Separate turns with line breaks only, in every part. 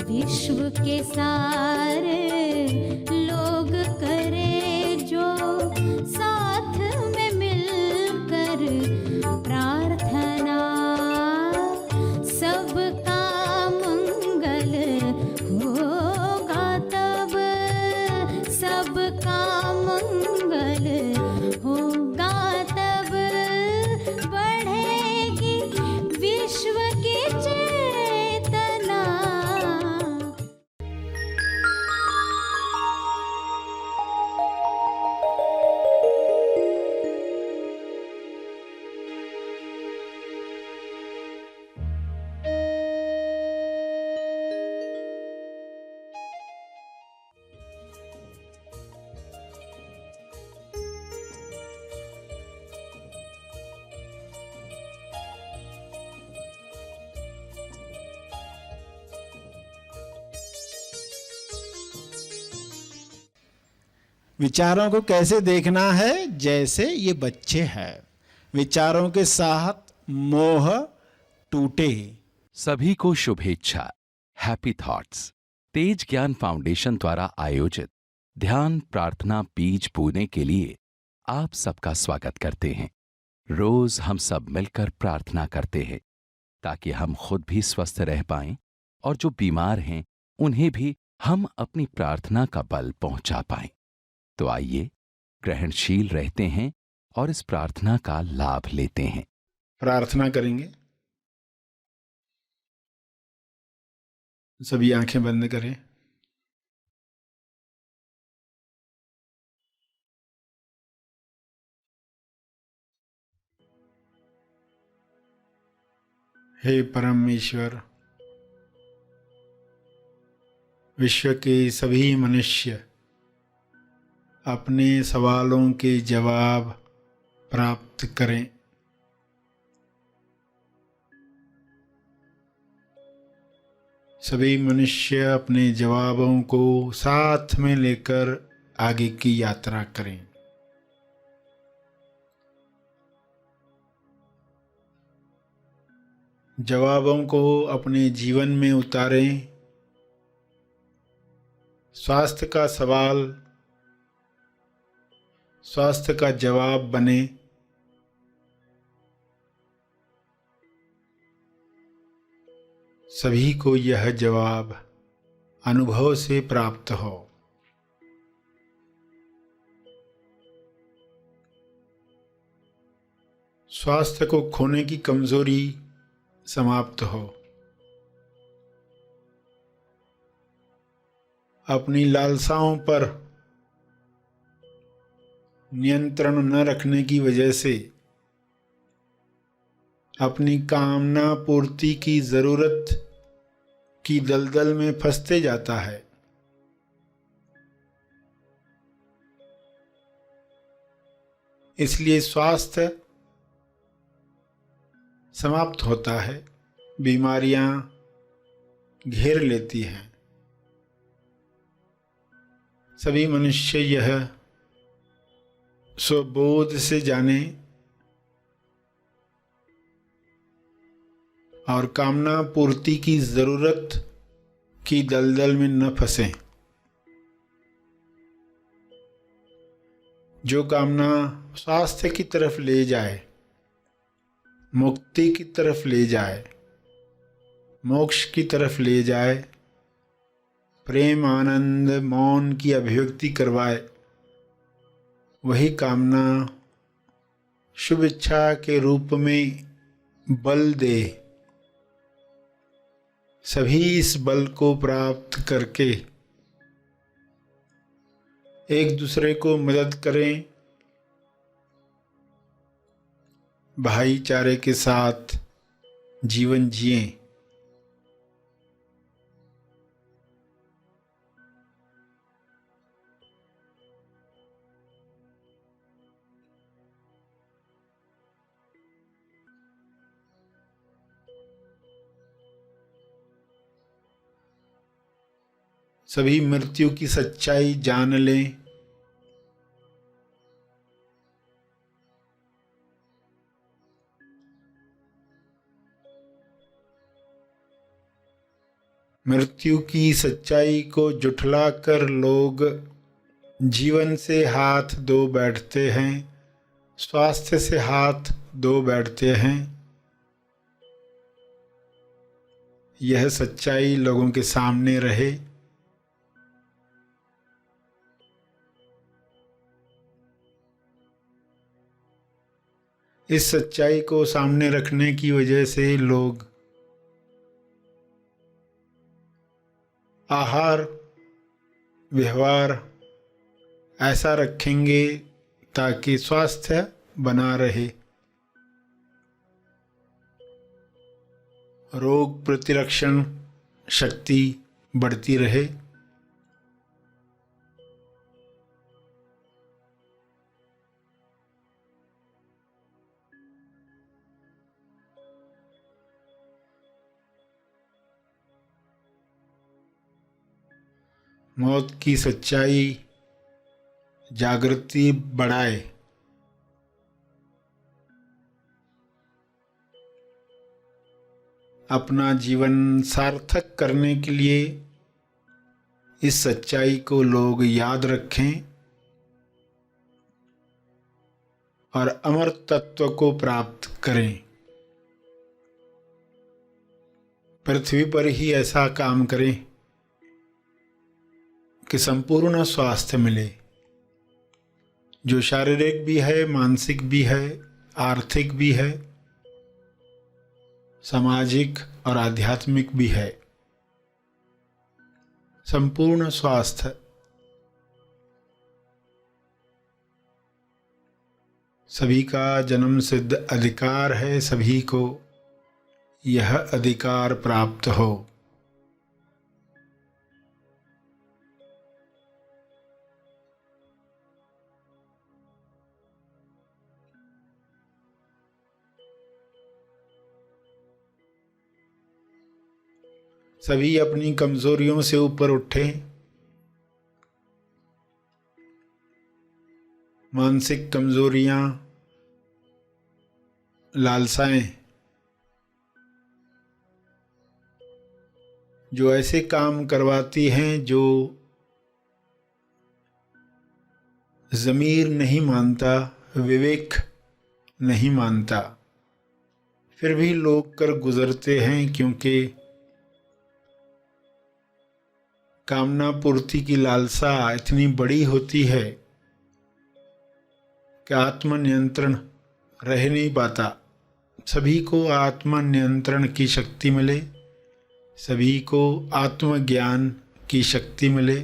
विश्व के सारे लोग करे जो साथ में मिलकर प्रार्थना, सबका मंगल होगा तब, सबका मंगल होगा तब, बढ़ेगी विश्व की चेतना।
विचारों को कैसे देखना है? जैसे ये बच्चे हैं, विचारों के साथ मोह टूटे।
सभी को शुभेच्छा। हैप्पी थॉट्स तेज ज्ञान फाउंडेशन द्वारा आयोजित ध्यान प्रार्थना बीज बोने के लिए आप सबका स्वागत करते हैं। रोज हम सब मिलकर प्रार्थना करते हैं ताकि हम खुद भी स्वस्थ रह पाएं और जो बीमार हैं उन्हें भी हम अपनी प्रार्थना का बल पहुंचा पाएं। तो आइए ग्रहणशील रहते हैं और इस प्रार्थना का लाभ लेते हैं।
प्रार्थना करेंगे। सभी आंखें बंद करें। हे परमेश्वर, विश्व के सभी मनुष्य अपने सवालों के जवाब प्राप्त करें। सभी मनुष्य अपने जवाबों को साथ में लेकर आगे की यात्रा करें। जवाबों को अपने जीवन में उतारें। स्वास्थ्य का सवाल स्वास्थ्य का जवाब बने। सभी को यह जवाब अनुभव से प्राप्त हो। स्वास्थ्य को खोने की कमजोरी समाप्त हो। अपनी लालसाओं पर नियंत्रण न रखने की वजह से अपनी कामना पूर्ति की जरूरत की दलदल में फंसते जाता है। इसलिए स्वास्थ्य समाप्त होता है, बीमारियां घेर लेती हैं। सभी मनुष्य यह स्वबोध से जाने और कामना पूर्ति की जरूरत की दलदल में न फंसे। जो कामना स्वास्थ्य की तरफ ले जाए, मुक्ति की तरफ ले जाए, मोक्ष की तरफ ले जाए, प्रेम आनंद मौन की अभिव्यक्ति करवाए, वही कामना शुभ इच्छा के रूप में बल दे। सभी इस बल को प्राप्त करके एक दूसरे को मदद करें, भाईचारे के साथ जीवन जिएं। सभी मृत्यु की सच्चाई जान लें। मृत्यु की सच्चाई को जुठलाकर लोग जीवन से हाथ धो बैठते हैं, स्वास्थ्य से हाथ धो बैठते हैं। यह सच्चाई लोगों के सामने रहे। इस सच्चाई को सामने रखने की वजह से लोग आहार व्यवहार ऐसा रखेंगे ताकि स्वास्थ्य बना रहे, रोग प्रतिरक्षण शक्ति बढ़ती रहे। मौत की सच्चाई जागृति बढ़ाए। अपना जीवन सार्थक करने के लिए इस सच्चाई को लोग याद रखें और अमर तत्व को प्राप्त करें। पृथ्वी पर ही ऐसा काम करें कि संपूर्ण स्वास्थ्य मिले, जो शारीरिक भी है, मानसिक भी है, आर्थिक भी है, सामाजिक और आध्यात्मिक भी है। संपूर्ण स्वास्थ्य सभी का जन्म सिद्ध अधिकार है, सभी को यह अधिकार प्राप्त हो। सभी अपनी कमजोरियों से ऊपर उठें। मानसिक कमजोरियां, लालसाएं जो ऐसे काम करवाती हैं जो ज़मीर नहीं मानता, विवेक नहीं मानता, फिर भी लोग कर गुजरते हैं, क्योंकि कामना पूर्ति की लालसा इतनी बड़ी होती है कि आत्मनियंत्रण रह नहीं पाता। सभी को आत्मनियंत्रण की शक्ति मिले, सभी को आत्मज्ञान की शक्ति मिले,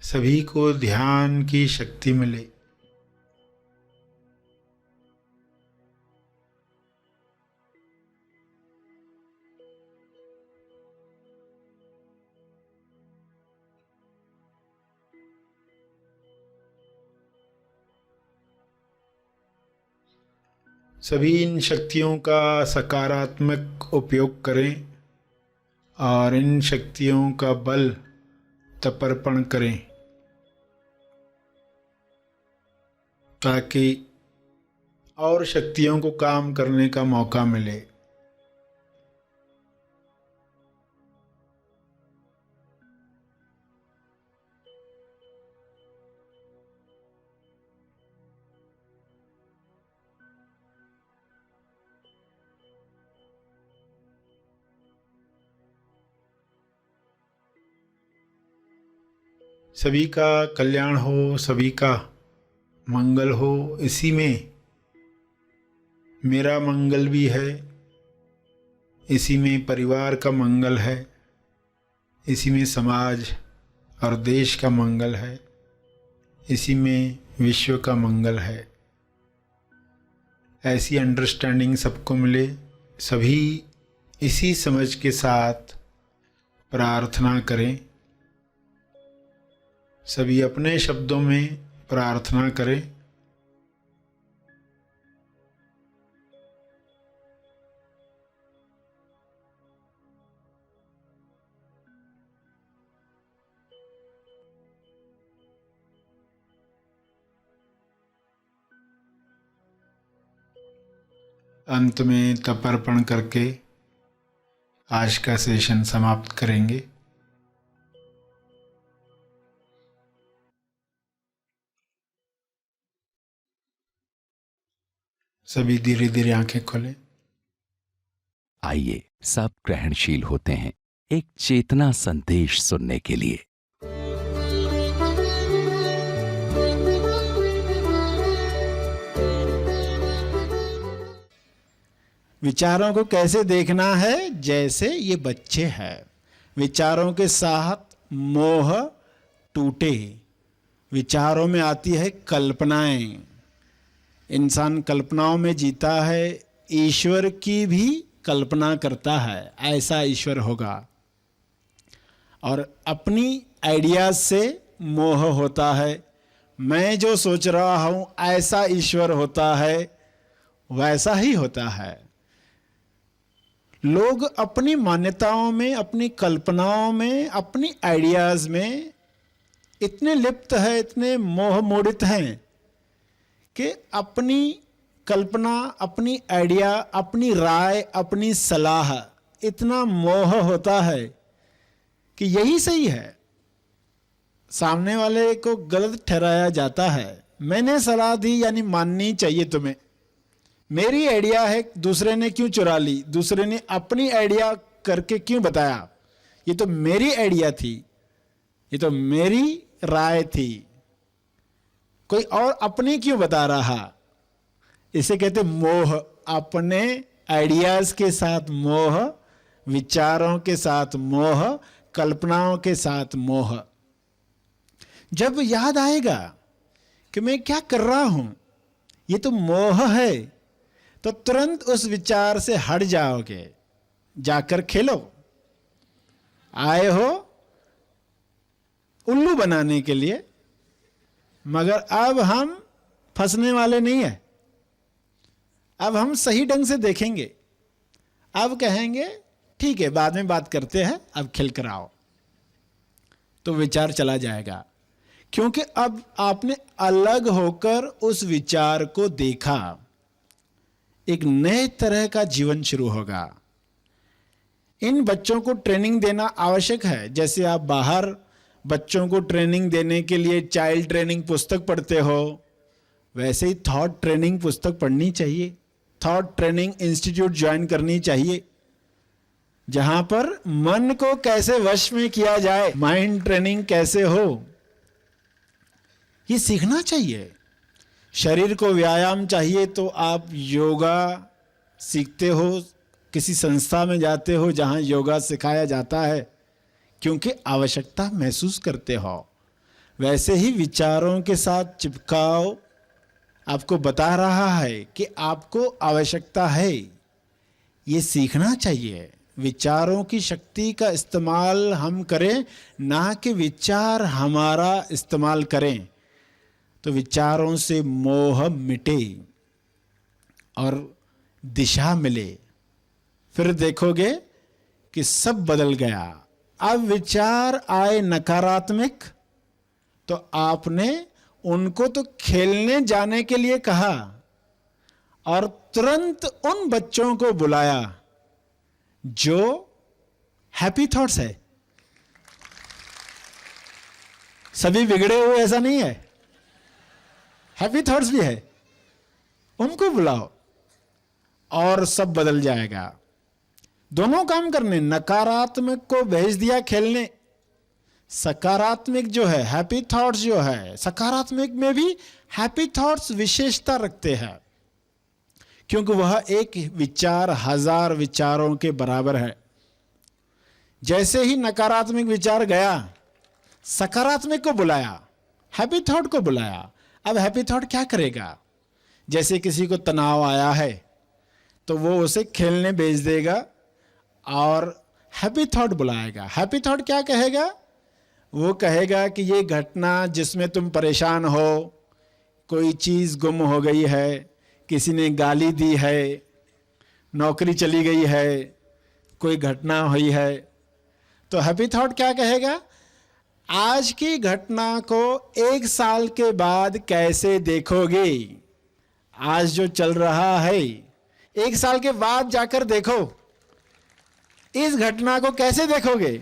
सभी को ध्यान की शक्ति मिले। सभी इन शक्तियों का सकारात्मक उपयोग करें और इन शक्तियों का बल तपर्पण करें, ताकि और शक्तियों को काम करने का मौका मिले। सभी का कल्याण हो, सभी का मंगल हो, इसी में मेरा मंगल भी है, इसी में परिवार का मंगल है, इसी में समाज और देश का मंगल है, इसी में विश्व का मंगल है। ऐसी अंडरस्टैंडिंग सबको मिले। सभी इसी समझ के साथ प्रार्थना करें। सभी अपने शब्दों में प्रार्थना करें। अंत में तपर्पण करके आज का सेशन समाप्त करेंगे। सभी धीरे धीरे आंखें खोलें।
आइए सब ग्रहणशील होते हैं एक चेतना संदेश सुनने के लिए।
विचारों को कैसे देखना है? जैसे ये बच्चे हैं, विचारों के साथ मोह टूटे, विचारों में आती है कल्पनाएं, इंसान कल्पनाओं में जीता है, ईश्वर की भी कल्पना करता है ऐसा ईश्वर होगा, और अपनी आइडियाज से मोह होता है, मैं जो सोच रहा हूं ऐसा ईश्वर होता है, वैसा ही होता है। लोग अपनी मान्यताओं में, अपनी कल्पनाओं में, अपनी आइडियाज में इतने लिप्त है, इतने मोह मोहित हैं कि अपनी कल्पना, अपनी आइडिया, अपनी राय, अपनी सलाह, इतना मोह होता है कि यही सही है, सामने वाले को गलत ठहराया जाता है। मैंने सलाह दी यानी माननी चाहिए तुम्हें, मेरी आइडिया है, दूसरे ने क्यों चुरा ली, दूसरे ने अपनी आइडिया करके क्यों बताया, ये तो मेरी आइडिया थी, ये तो मेरी राय थी, कोई और अपनी क्यों बता रहा। इसे कहते मोह, अपने आइडियाज के साथ मोह, विचारों के साथ मोह, कल्पनाओं के साथ मोह। जब याद आएगा कि मैं क्या कर रहा हूं, ये तो मोह है, तो तुरंत उस विचार से हट जाओगे, जाकर खेलो। आए हो उल्लू बनाने के लिए, मगर अब हम फंसने वाले नहीं है, अब हम सही ढंग से देखेंगे। अब कहेंगे ठीक है बाद में बात करते हैं, अब खेल कर आओ, तो विचार चला जाएगा, क्योंकि अब आपने अलग होकर उस विचार को देखा। एक नए तरह का जीवन शुरू होगा। इन बच्चों को ट्रेनिंग देना आवश्यक है। जैसे आप बाहर बच्चों को ट्रेनिंग देने के लिए चाइल्ड ट्रेनिंग पुस्तक पढ़ते हो, वैसे ही थॉट ट्रेनिंग पुस्तक पढ़नी चाहिए, थॉट ट्रेनिंग इंस्टीट्यूट ज्वाइन करनी चाहिए, जहां पर मन को कैसे वश में किया जाए, माइंड ट्रेनिंग कैसे हो, ये सीखना चाहिए। शरीर को व्यायाम चाहिए तो आप योगा सीखते हो, किसी संस्था में जाते हो जहां योगा सिखाया जाता है, क्योंकि आवश्यकता महसूस करते हो। वैसे ही विचारों के साथ चिपकाव आपको बता रहा है कि आपको आवश्यकता है, ये सीखना चाहिए। विचारों की शक्ति का इस्तेमाल हम करें, ना कि विचार हमारा इस्तेमाल करें, तो विचारों से मोह मिटे और दिशा मिले। फिर देखोगे कि सब बदल गया। अब विचार आए नकारात्मक, तो आपने उनको तो खेलने जाने के लिए कहा और तुरंत उन बच्चों को बुलाया जो हैप्पी थॉट्स है। सभी बिगड़े हुए ऐसा नहीं है, हैप्पी थॉट्स भी है, उनको बुलाओ और सब बदल जाएगा। दोनों काम करने, नकारात्मक को भेज दिया खेलने, सकारात्मक जो है, हैप्पी थॉट्स जो है, सकारात्मक में भी हैप्पी थॉट्स विशेषता रखते हैं, क्योंकि वह एक विचार हजार विचारों के बराबर है। जैसे ही नकारात्मक विचार गया, सकारात्मक को बुलाया, हैप्पी थॉट को बुलाया। अब हैप्पी थॉट क्या करेगा? जैसे किसी को तनाव आया है तो वो उसे खेलने भेज देगा और हैप्पी थॉट बुलाएगा। हैप्पी थॉट क्या कहेगा? वो कहेगा कि ये घटना जिसमें तुम परेशान हो, कोई चीज़ गुम हो गई है, किसी ने गाली दी है, नौकरी चली गई है, कोई घटना हुई है, तो हैप्पी थॉट क्या कहेगा? आज की घटना को 1 साल के बाद कैसे देखोगे? आज जो चल रहा है 1 साल के बाद जाकर देखो, इस घटना को कैसे देखोगे?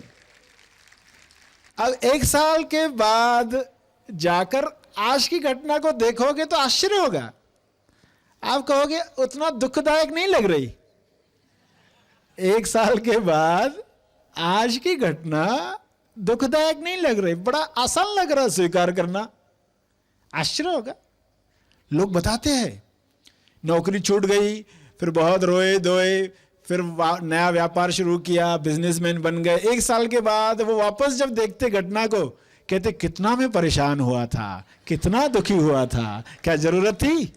अब 1 साल के बाद जाकर आज की घटना को देखोगे तो आश्चर्य होगा। आप कहोगे उतना दुखदायक नहीं लग रही। 1 साल के बाद आज की घटना दुखदायक नहीं लग रही, बड़ा आसान लग रहा स्वीकार करना। आश्चर्य होगा। लोग बताते हैं नौकरी छूट गई, फिर बहुत रोए धोए, फिर नया व्यापार शुरू किया, बिजनेसमैन बन गए। 1 साल के बाद वो वापस जब देखते घटना को, कहते कितना मैं परेशान हुआ था, कितना दुखी हुआ था, क्या जरूरत थी?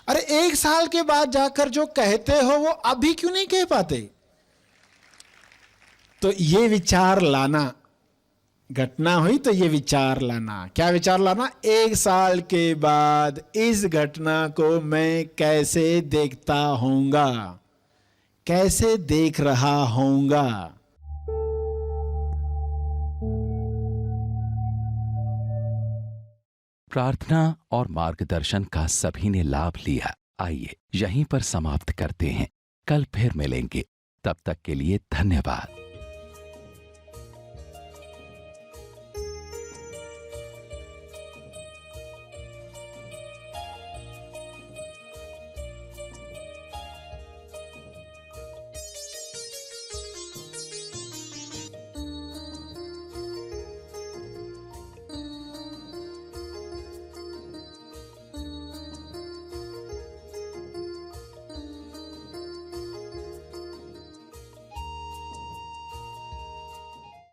अरे 1 साल के बाद जाकर जो कहते हो वो अभी क्यों नहीं कह पाते? तो ये विचार लाना, घटना हुई तो ये विचार लाना। क्या विचार लाना? 1 साल के बाद इस घटना को मैं कैसे देखता होऊंगा, कैसे देख रहा होऊंगा।
प्रार्थना और मार्गदर्शन का सभी ने लाभ लिया। आइए यहीं पर समाप्त करते हैं, कल फिर मिलेंगे। तब तक के लिए धन्यवाद।